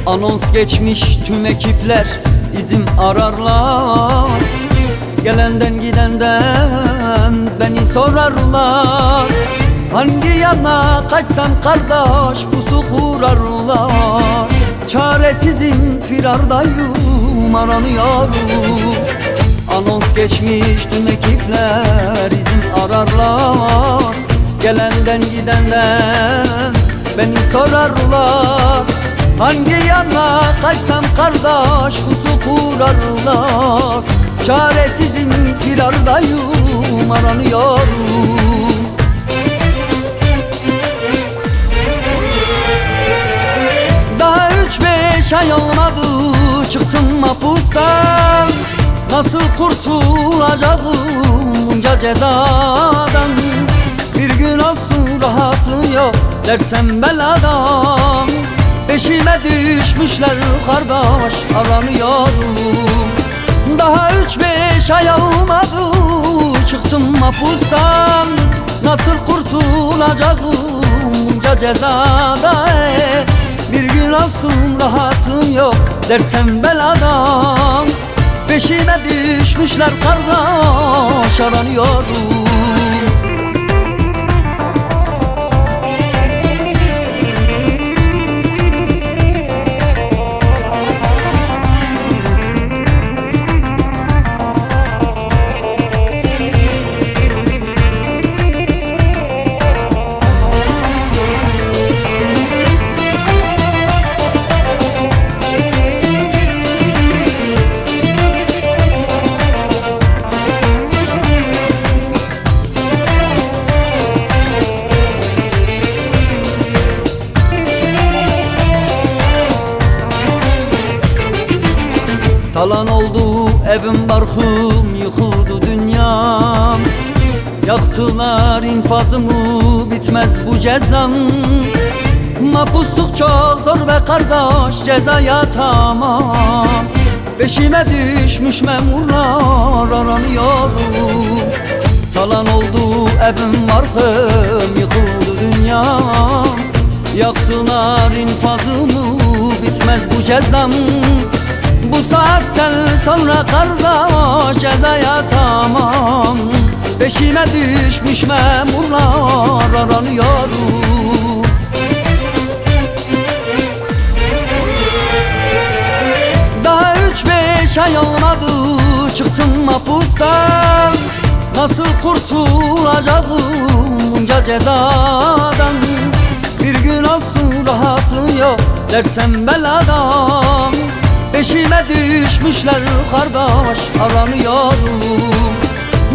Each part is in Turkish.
Anons geçmiş tüm ekipler izim ararlar. Gelenden gidenden beni sorarlar. Hangi yana kaçsam kardeş pusu kurarlar. Çaresizim firardayım aranıyorum. Anons geçmiş tüm ekipler izim ararlar. Gelenden gidenden beni sorarlar. Hangi yana kaçsam kardeş pusu kurarlar. Çaresizim firardayım aranıyorum. Daha 3-5 ay olmadı çıktım mahpustan. Nasıl kurtulacağım bunca cezadan? Bir gün olsun rahatım yok dertten beladan. Peşime düşmüşler kardeş aranıyorum. Daha 3-5 ay olmadı çıktım mahpustan. Nasıl kurtulacağım bunca cezada? Bir gün olsun rahatım yok dertten beladan. Peşime düşmüşler kardeş aranıyorum. Talan oldu evim barkım, yıkıldı dünyam. Yaktılar infazımı, bitmez bu cezam. Mahpusluk çok zor be kardeş, cezaya tamam. Peşime düşmüş memurlar aranıyorum. Talan oldu evim barkım, yıkıldı dünyam. Yaktılar infazımı, bitmez bu cezam. Bu saatten sonra kardeş cezaya tamam. Peşime düşmüş memurlar aranıyorum. Daha 3-5 ay olmadı çıktım mahpustan. Nasıl kurtulacağım bunca cezadan? Bir gün olsun rahatım yok dertten beladan. Peşime düşmüşler kardeş aranıyorum.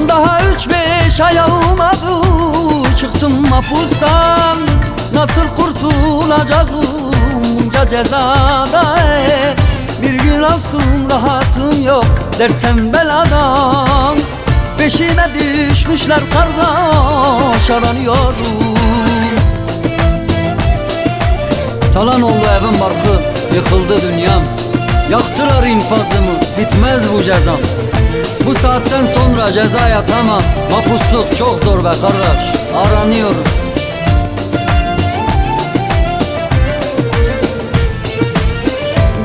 Daha 3-5 ay olmadı çıktım mahpustan. Nasıl kurtulacağım bunca cezada? Bir gün olsun rahatım yok dertten beladan. Peşime düşmüşler kardeş aranıyorum. Talan oldu evim barkım, yıkıldı dünyam. Yaktılar infazımı, bitmez bu cezam. Bu saatten sonra cezaya tamam. Mahpusluk çok zor be kardeş, aranıyorum.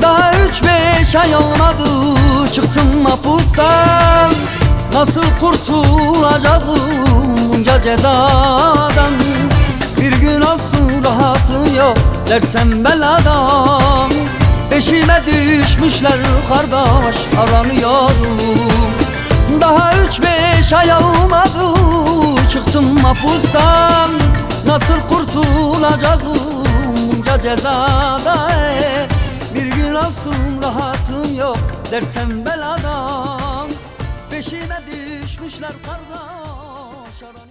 Daha 3-5 ay olmadı çıktım mahpustan. Nasıl kurtulacağım bunca cezadan? Bir gün olsun rahatım yok dertten beladan. Peşime düşmüşler kardeş aranıyorum. Daha 3-5 ay olmadı çıktım mahpustan. Nasıl kurtulacağım bunca cezada? Bir gün olsun rahatım yok dertten beladan. Peşime düşmüşler kardeş aranıyorum.